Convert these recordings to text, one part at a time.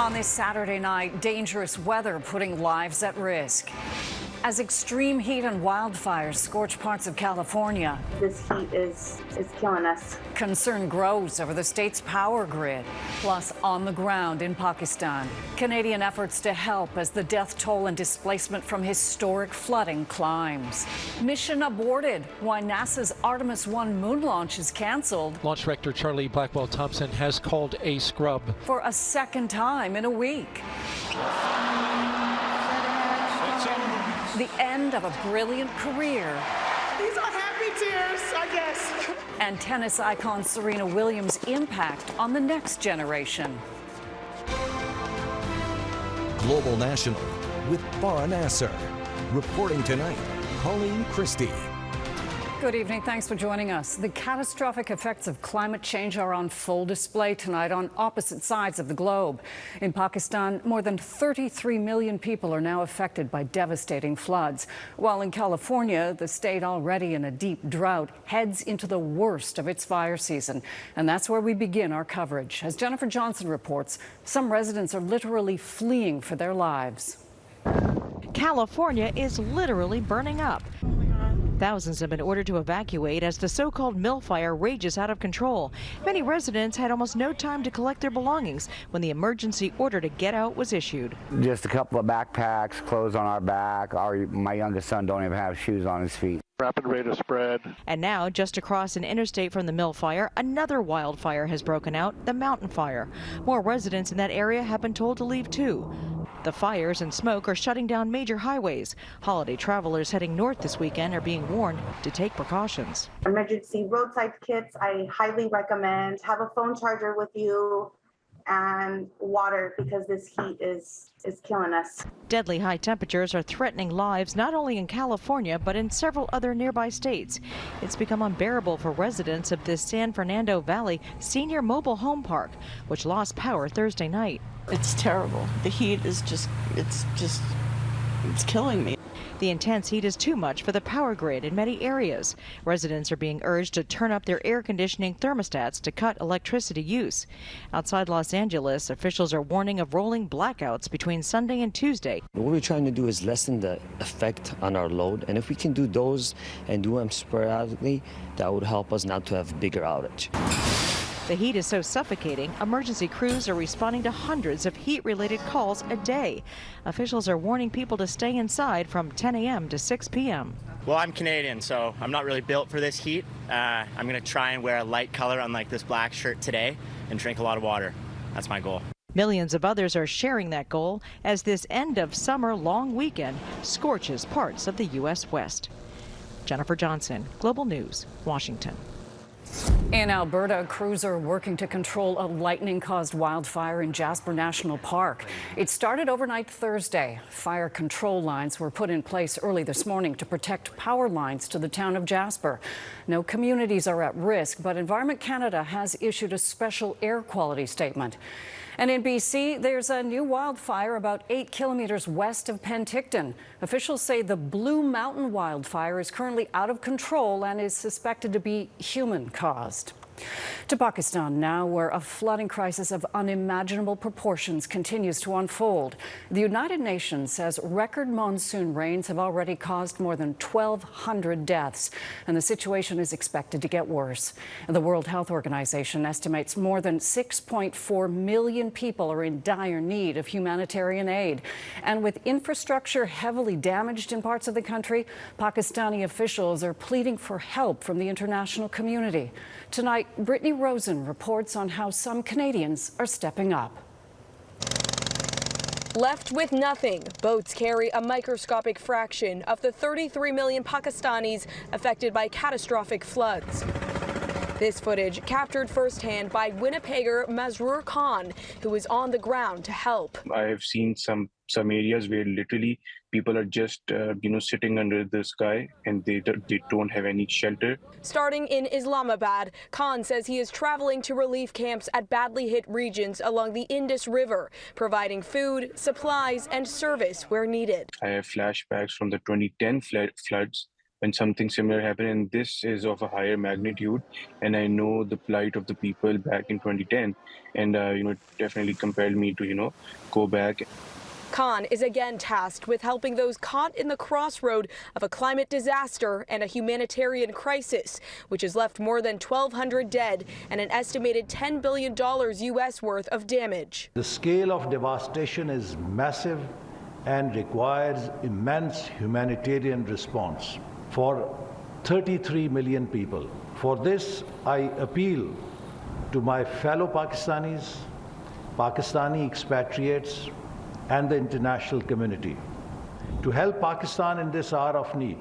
On this Saturday night, dangerous weather putting lives at risk. As extreme heat and wildfires scorch parts of California, this heat is killing us. Concern grows over the state's power grid. Plus, on the ground in Pakistan, Canadian efforts to help as the death toll and displacement from historic flooding climbs. Mission aborted. Why NASA's Artemis 1 moon launch is canceled. Launch Director Charlie Blackwell-Thompson has called a scrub. For a second time in a week. The end of a brilliant career. These are happy tears, I guess. And tennis icon Serena Williams' impact on the next generation. Global National with Farah Nasser. Reporting tonight, Colleen Christie. Good evening. Thanks for joining us. The catastrophic effects of climate change are on full display tonight on opposite sides of the globe. In Pakistan, more than 33 million people are now affected by devastating floods, while in California, the state already in a deep drought heads into the worst of its fire season. And that's where we begin our coverage. As Jennifer Johnson reports, some residents are literally fleeing for their lives. California is literally burning up. Thousands have been ordered to evacuate as the so-called mill fire rages out of control. Many residents had almost no time to collect their belongings when the emergency order to get out was issued. Just a couple of backpacks, clothes on our back. My youngest son don't even have shoes on his feet. Rapid rate of spread. And now, just across an interstate from the mill fire, another wildfire has broken out, the mountain fire. More residents in that area have been told to leave too. The fires and smoke are shutting down major highways. Holiday travelers heading north this weekend are being warned to take precautions. Emergency roadside kits, I highly recommend. Have a phone charger with you and water because this heat is killing us. Deadly high temperatures are threatening lives not only in California but in several other nearby states. It's become unbearable for residents of this San Fernando Valley senior mobile home park, which lost power Thursday night. It's terrible. The heat is it's killing me. The intense heat is too much for the power grid in many areas. Residents are being urged to turn up their air conditioning thermostats to cut electricity use. Outside Los Angeles, officials are warning of rolling blackouts between Sunday and Tuesday. What we're trying to do is lessen the effect on our load, and if we can do those and do them sporadically, that would help us not to have a bigger outage. The heat is so suffocating, emergency crews are responding to hundreds of heat-related calls a day. Officials are warning people to stay inside from 10 a.m. to 6 p.m. Well, I'm Canadian, so I'm not really built for this heat. I'm going to try and wear a light color unlike this black shirt today and drink a lot of water. That's my goal. Millions of others are sharing that goal as this end of summer long weekend scorches parts of the U.S. West. Jennifer Johnson, Global News, Washington. In Alberta, crews are working to control a lightning-caused wildfire in Jasper National Park. It started overnight Thursday. Fire control lines were put in place early this morning to protect power lines to the town of Jasper. No communities are at risk, but Environment Canada has issued a special air quality statement. And in BC, there's a new wildfire about 8 kilometers west of Penticton. Officials say the Blue Mountain wildfire is currently out of control and is suspected to be human-caused. To Pakistan now, where a flooding crisis of unimaginable proportions continues to unfold. The United Nations says record monsoon rains have already caused more than 1,200 deaths, and the situation is expected to get worse. The World Health Organization estimates more than 6.4 million people are in dire need of humanitarian aid. And with infrastructure heavily damaged in parts of the country, Pakistani officials are pleading for help from the international community. Tonight, Brittany Rosen reports on how some Canadians are stepping up. Left with nothing, boats carry a microscopic fraction of the 33 million Pakistanis affected by catastrophic floods. This footage captured firsthand by Winnipegger Masroor Khan, who is on the ground to help. I have seen some areas where literally people are just sitting under the sky and they don't have any shelter. Starting in Islamabad, Khan says he is traveling to relief camps at badly hit regions along the Indus River, providing food, supplies and service where needed. I have flashbacks from the 2010 floods when something similar happened, and this is of a higher magnitude. And I know the plight of the people back in 2010, and it definitely compelled me to go back. Khan is again tasked with helping those caught in the crossroad of a climate disaster and a humanitarian crisis, which has left more than 1,200 dead and an estimated $10 billion US worth of damage. The scale of devastation is massive and requires immense humanitarian response for 33 million people. For this, I appeal to my fellow Pakistanis, Pakistani expatriates, and the international community to help Pakistan in this hour of need.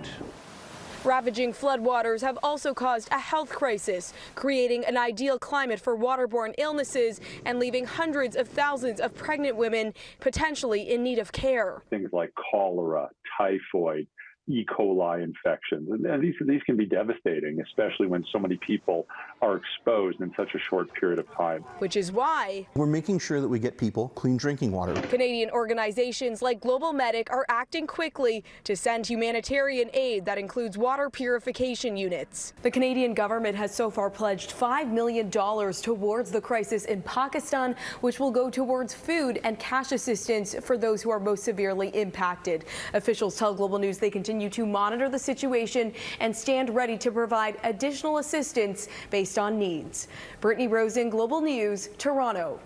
Ravaging floodwaters have also caused a health crisis, creating an ideal climate for waterborne illnesses and leaving hundreds of thousands of pregnant women potentially in need of care. Things like cholera, typhoid, E. coli infections. And these can be devastating, especially when so many people are exposed in such a short period of time. Which is why we're making sure that we get people clean drinking water. Canadian organizations like Global Medic are acting quickly to send humanitarian aid that includes water purification units. The Canadian government has so far pledged $5 million towards the crisis in Pakistan, which will go towards food and cash assistance for those who are most severely impacted. Officials tell Global News they continue to monitor the situation and stand ready to provide additional assistance based on needs. Brittany Rosen, Global News, Toronto.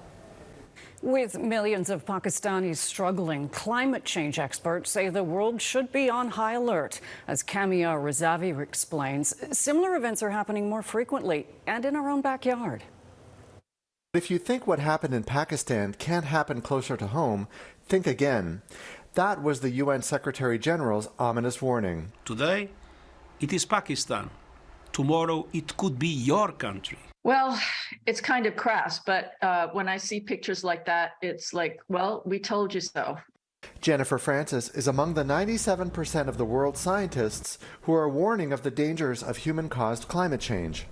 With millions of Pakistanis struggling, climate change experts say the world should be on high alert. As Kamia Razavi explains, similar events are happening more frequently and in our own backyard. If you think what happened in Pakistan can't happen closer to home, think again. That was the UN Secretary General's ominous warning. Today, it is Pakistan. Tomorrow, it could be your country. Well, it's kind of crass, but when I see pictures like that, it's like, well, we told you so. Jennifer Francis is among the 97% of the world's scientists who are warning of the dangers of human-caused climate change.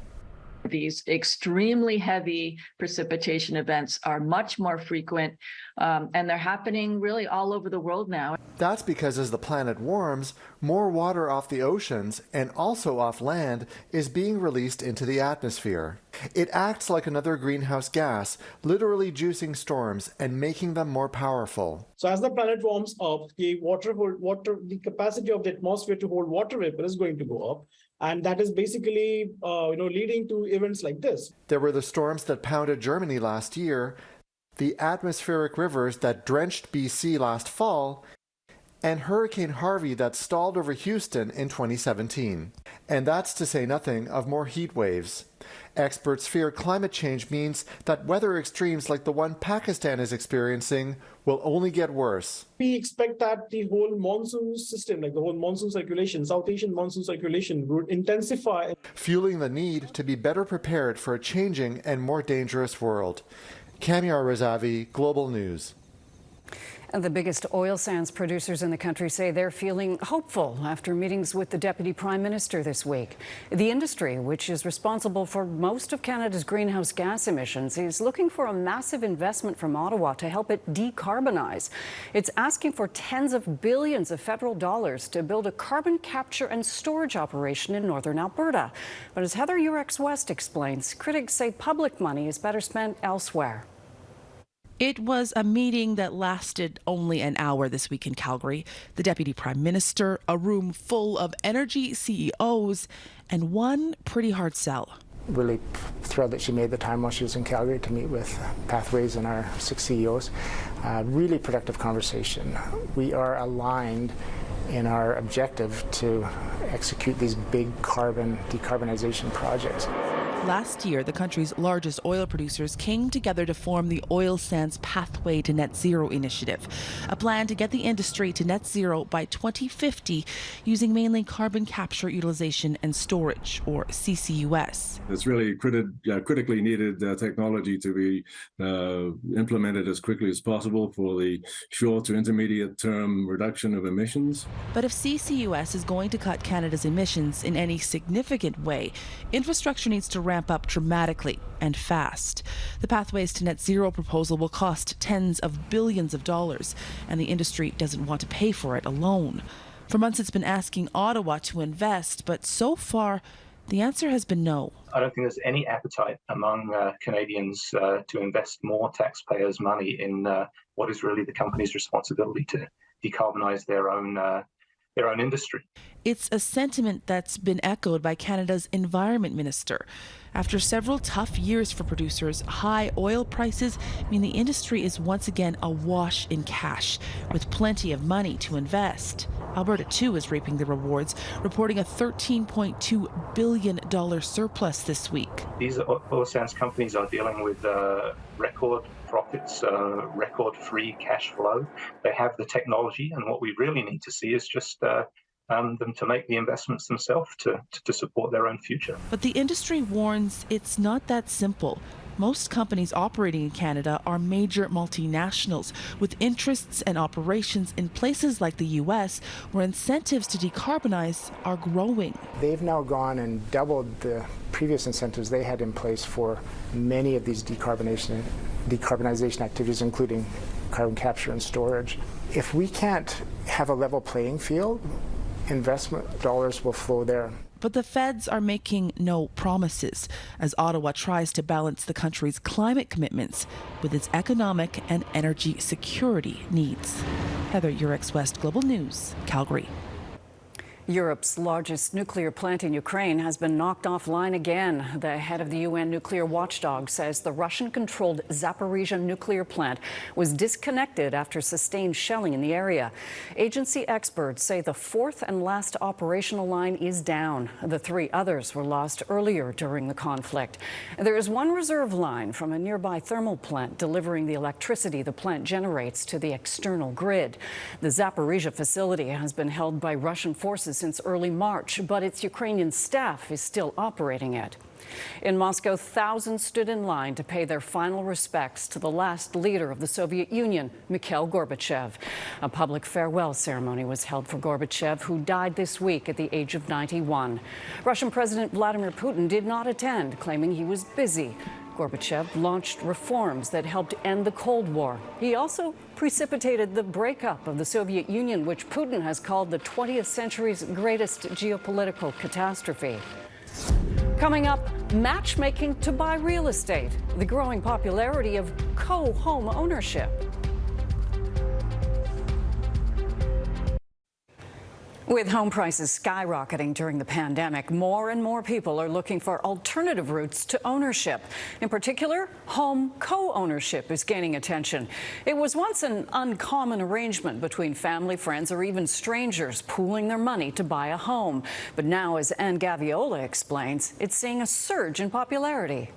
These extremely heavy precipitation events are much more frequent, and they're happening really all over the world now. That's because as the planet warms, more water off the oceans and also off land is being released into the atmosphere. It acts like another greenhouse gas, literally juicing storms and making them more powerful. So as the planet warms up, the capacity of the atmosphere to hold water vapor is going to go up. And that is basically, leading to events like this. There were the storms that pounded Germany last year, the atmospheric rivers that drenched BC last fall, and Hurricane Harvey that stalled over Houston in 2017. And that's to say nothing of more heat waves. Experts fear climate change means that weather extremes like the one Pakistan is experiencing will only get worse. We expect that the whole monsoon system, like the whole monsoon circulation, South Asian monsoon circulation, would intensify, fueling the need to be better prepared for a changing and more dangerous world. Kamia Razavi, Global News. And the biggest oil sands producers in the country say they're feeling hopeful after meetings with the Deputy Prime Minister this week. The industry, which is responsible for most of Canada's greenhouse gas emissions, is looking for a massive investment from Ottawa to help it decarbonize. It's asking for tens of billions of federal dollars to build a carbon capture and storage operation in northern Alberta. But as Heather Urex-West explains, critics say public money is better spent elsewhere. It was a meeting that lasted only an hour this week in Calgary. The Deputy Prime Minister, a room full of energy CEOs, and one pretty hard sell. Really thrilled that she made the time while she was in Calgary to meet with Pathways and our 6 CEOs. Really productive conversation. We are aligned in our objective to execute these big carbon decarbonization projects. Last year, the country's largest oil producers came together to form the Oil Sands Pathway to Net Zero initiative, a plan to get the industry to net zero by 2050 using mainly carbon capture, utilization and storage, or CCUS. It's really critically needed technology to be implemented as quickly as possible for the short to intermediate term reduction of emissions. But if CCUS is going to cut Canada's emissions in any significant way, infrastructure needs to ramp up dramatically and fast. The Pathways to Net Zero proposal will cost tens of billions of dollars, and the industry doesn't want to pay for it alone. For months, it's been asking Ottawa to invest, but so far, the answer has been no. I don't think there's any appetite among Canadians to invest more taxpayers' money in what is really the company's responsibility to decarbonize their own industry. It's a sentiment that's been echoed by Canada's Environment Minister. After several tough years for producers, high oil prices mean the industry is once again awash in cash, with plenty of money to invest. Alberta, too, is reaping the rewards, reporting a $13.2 billion surplus this week. These oil sands companies are dealing with record profits, record free cash flow. They have the technology, and what we really need to see is just them to make the investments themselves to support their own future. But the industry warns it's not that simple. Most companies operating in Canada are major multinationals with interests and operations in places like the U.S., where incentives to decarbonize are growing. They've now gone and doubled the previous incentives they had in place for many of these decarbonization activities, including carbon capture and storage. If we can't have a level playing field, investment dollars will flow there. But the feds are making no promises as Ottawa tries to balance the country's climate commitments with its economic and energy security needs. Heather Yurex, West Global News, Calgary. Europe's largest nuclear plant in Ukraine has been knocked offline again. The head of the UN nuclear watchdog says the Russian-controlled Zaporizhzhia nuclear plant was disconnected after sustained shelling in the area. Agency experts say the fourth and last operational line is down. The three others were lost earlier during the conflict. There is one reserve line from a nearby thermal plant delivering the electricity the plant generates to the external grid. The Zaporizhzhia facility has been held by Russian forces since early March, but its Ukrainian staff is still operating it. In Moscow, thousands stood in line to pay their final respects to the last leader of the Soviet Union, Mikhail Gorbachev. A public farewell ceremony was held for Gorbachev, who died this week at the age of 91. Russian President Vladimir Putin did not attend, claiming he was busy. Gorbachev launched reforms that helped end the Cold War. He also precipitated the breakup of the Soviet Union, which Putin has called the 20th century's greatest geopolitical catastrophe. Coming up, matchmaking to buy real estate, the growing popularity of co-home ownership. With home prices skyrocketing during the pandemic, more and more people are looking for alternative routes to ownership. In particular, home co-ownership is gaining attention. It was once an uncommon arrangement between family, friends, or even strangers pooling their money to buy a home. But now, as Ann Gaviola explains, it's seeing a surge in popularity.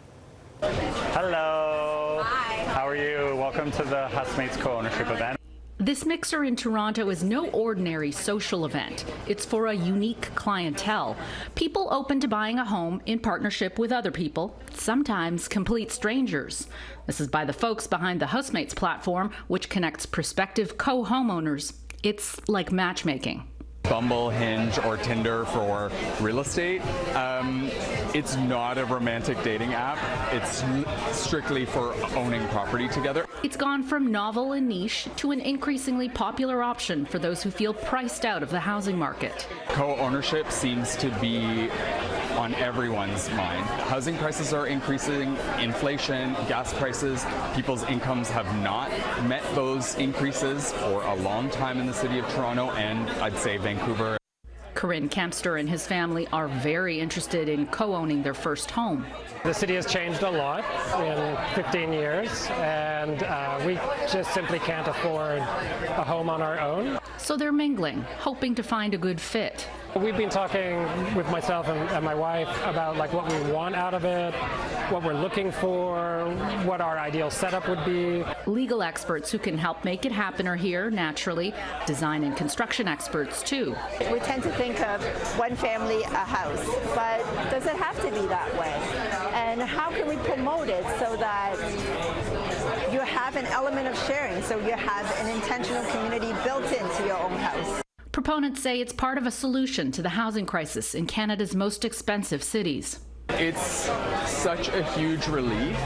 Hello. Hi. How are you? Welcome to the Housemates Co-Ownership event. This mixer in Toronto is no ordinary social event. It's for a unique clientele. People open to buying a home in partnership with other people, sometimes complete strangers. This is by the folks behind the Housemates platform, which connects prospective co-homeowners. It's like matchmaking. Bumble, Hinge, or Tinder for real estate. It's not a romantic dating app. It's strictly for owning property together. It's gone from novel and niche to an increasingly popular option for those who feel priced out of the housing market. Co-ownership seems to be on everyone's mind. Housing prices are increasing, inflation, gas prices, people's incomes have not met those increases for a long time in the city of Toronto and I'd say Vancouver. Corinne Kempster and his family are very interested in co-owning their first home. The city has changed a lot in 15 years, and we just simply can't afford a home on our own. So they're mingling, hoping to find a good fit. We've been talking with myself and my wife about like what we want out of it, what we're looking for, what our ideal setup would be. Legal experts who can help make it happen are here, naturally. Design and construction experts, too. We tend to think of one family, a house, but does it have to be that way? And how can we promote it so that you have an element of sharing, so you have an intentional community built into your own house? Proponents say it's part of a solution to the housing crisis in Canada's most expensive cities. It's such a huge relief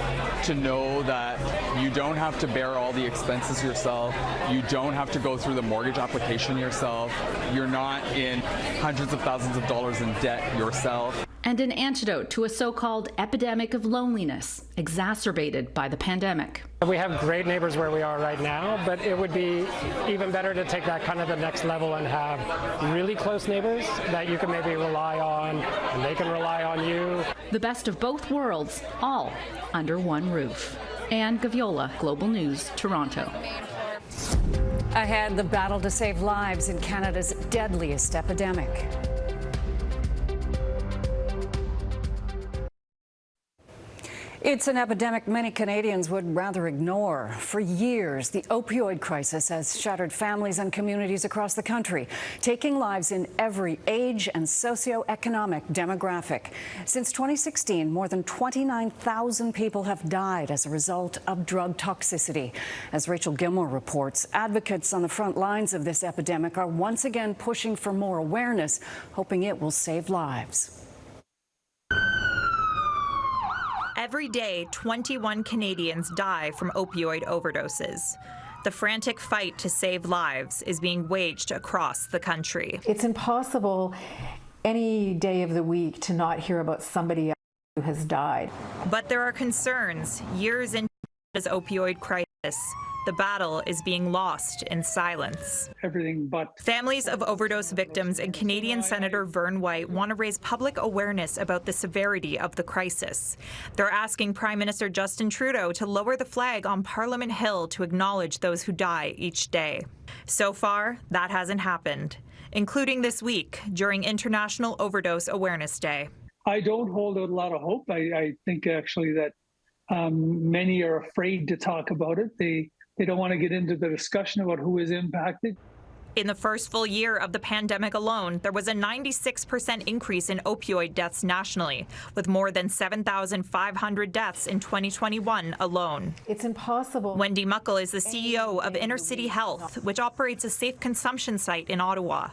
to know that you don't have to bear all the expenses yourself. You don't have to go through the mortgage application yourself. You're not in hundreds of thousands of dollars in debt yourself. And an antidote to a so-called epidemic of loneliness exacerbated by the pandemic. We have great neighbors where we are right now, but it would be even better to take that kind of the next level and have really close neighbors that you can maybe rely on and they can rely on you. The best of both worlds, all under one roof. Anne Gaviola, Global News, Toronto. Ahead, the battle to save lives in Canada's deadliest epidemic. It's an epidemic many Canadians would rather ignore. For years, the opioid crisis has shattered families and communities across the country, taking lives in every age and socioeconomic demographic. Since 2016, more than 29,000 people have died as a result of drug toxicity. As Rachel Gilmore reports, advocates on the front lines of this epidemic are once again pushing for more awareness, hoping it will save lives. Every day, 21 Canadians die from opioid overdoses. The frantic fight to save lives is being waged across the country. It's impossible any day of the week to not hear about somebody else who has died. But there are concerns. Years into Canada's opioid crisis, the battle is being lost in silence. Everything but. Families of overdose victims and Canadian Senator Vern White want to raise public awareness about the severity of the crisis. They're asking Prime Minister Justin Trudeau to lower the flag on Parliament Hill to acknowledge those who die each day. So far, that hasn't happened, including this week during International Overdose Awareness Day. I don't hold out a lot of hope. I think actually that many are afraid to talk about it. They don't want to get into the discussion about who is impacted. In the first full year of the pandemic alone, there was a 96% increase in opioid deaths nationally, with more than 7,500 deaths in 2021 alone. It's impossible. Wendy Muckle is the CEO of Inner City Health, which operates a safe consumption site in Ottawa.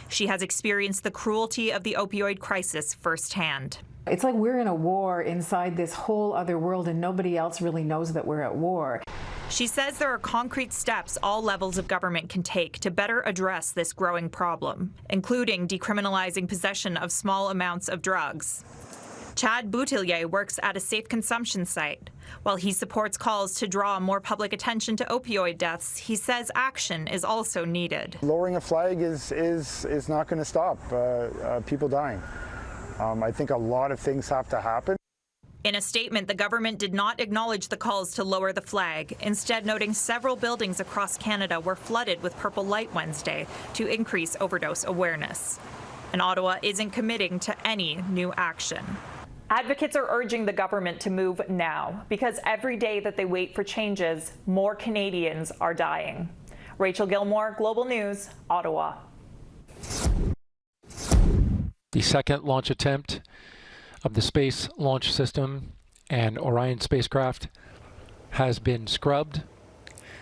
She has experienced the cruelty of the opioid crisis firsthand. It's like we're in a war inside this whole other world and nobody else really knows that we're at war. She says there are concrete steps all levels of government can take to better address this growing problem, including decriminalizing possession of small amounts of drugs. Chad Boutillier works at a safe consumption site. While he supports calls to draw more public attention to opioid deaths, he says action is also needed. Lowering a flag is not going to stop people dying. I think a lot of things have to happen. In a statement, the government did not acknowledge the calls to lower the flag, instead noting several buildings across Canada were flooded with purple light Wednesday to increase overdose awareness. And Ottawa isn't committing to any new action. Advocates are urging the government to move now, because every day that they wait for changes, more Canadians are dying. Rachel Gilmore, Global News, Ottawa. The second launch attempt of the Space Launch System and Orion spacecraft has been scrubbed.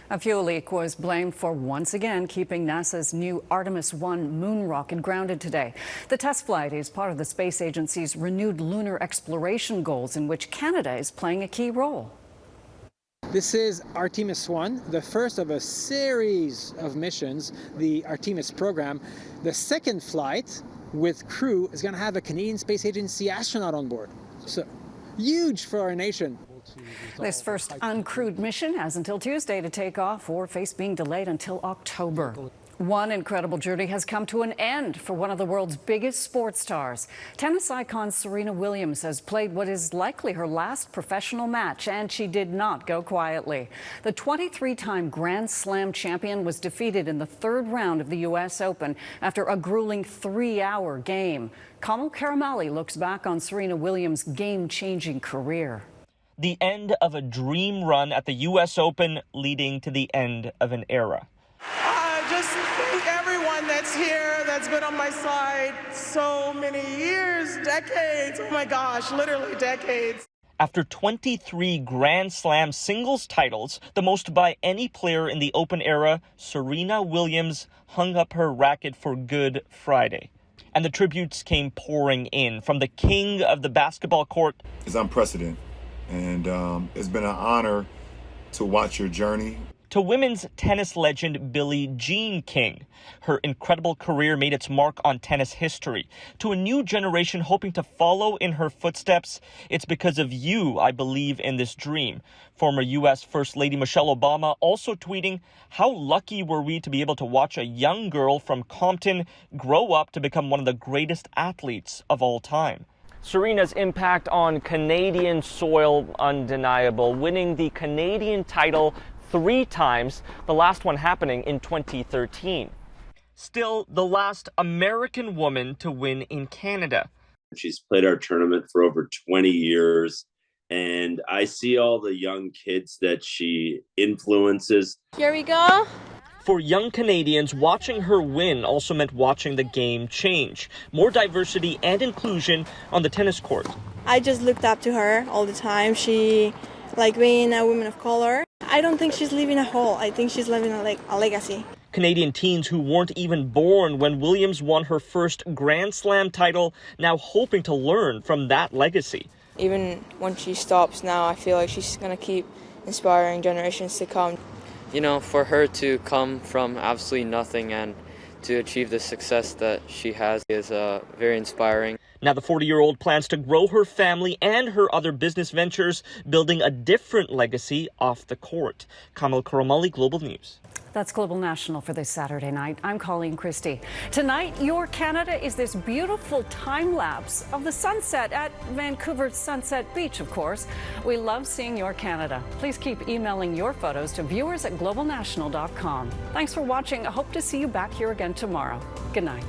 A fuel leak was blamed for once again keeping NASA's new Artemis 1 moon rocket grounded today. The test flight is part of the space agency's renewed lunar exploration goals, in which Canada is playing a key role. This is Artemis 1, the first of a series of missions, the Artemis program. The second flight with crew is going to have a Canadian Space Agency astronaut on board. So huge for our nation. This first uncrewed mission has until Tuesday to take off or face being delayed until October. One incredible journey has come to an end for one of the world's biggest sports stars. Tennis icon Serena Williams has played what is likely her last professional match, and she did not go quietly. The 23-time Grand Slam champion was defeated in the third round of the U.S. Open after a grueling 3-hour game. Kamal Karamali looks back on Serena Williams' game-changing career. The end of a dream run at the U.S. Open, leading to the end of an era. Just thank everyone that's here, that's been on my side so many years, decades, oh my gosh, literally decades. After 23 Grand Slam singles titles, the most by any player in the Open era, Serena Williams hung up her racket for good Friday. And the tributes came pouring in from the king of the basketball court. It's unprecedented, and it's been an honor to watch your journey. To women's tennis legend Billie Jean King. Her incredible career made its mark on tennis history. To a new generation hoping to follow in her footsteps, it's because of you I believe in this dream. Former U.S. First Lady Michelle Obama also tweeting, how lucky were we to be able to watch a young girl from Compton grow up to become one of the greatest athletes of all time. Serena's impact on Canadian soil undeniable, winning the Canadian title 3 times, the last one happening in 2013. Still, the last American woman to win in Canada. She's played our tournament for over 20 years, and I see all the young kids that she influences. Here we go. For young Canadians, watching her win also meant watching the game change. More diversity and inclusion on the tennis court. I just looked up to her all the time. She, like being a woman of color, I don't think she's leaving a hole. I think she's leaving a legacy. Canadian teens who weren't even born when Williams won her first Grand Slam title now hoping to learn from that legacy. Even when she stops now, I feel like she's going to keep inspiring generations to come. You know, for her to come from absolutely nothing and to achieve the success that she has is very inspiring. Now the 40-year-old plans to grow her family and her other business ventures, building a different legacy off the court. Kamal Karamali, Global News. That's Global National for this Saturday night. I'm Colleen Christie. Tonight, Your Canada is this beautiful time lapse of the sunset at Vancouver's Sunset Beach, of course. We love seeing Your Canada. Please keep emailing your photos to viewers@globalnational.com. Thanks for watching. I hope to see you back here again tomorrow. Good night.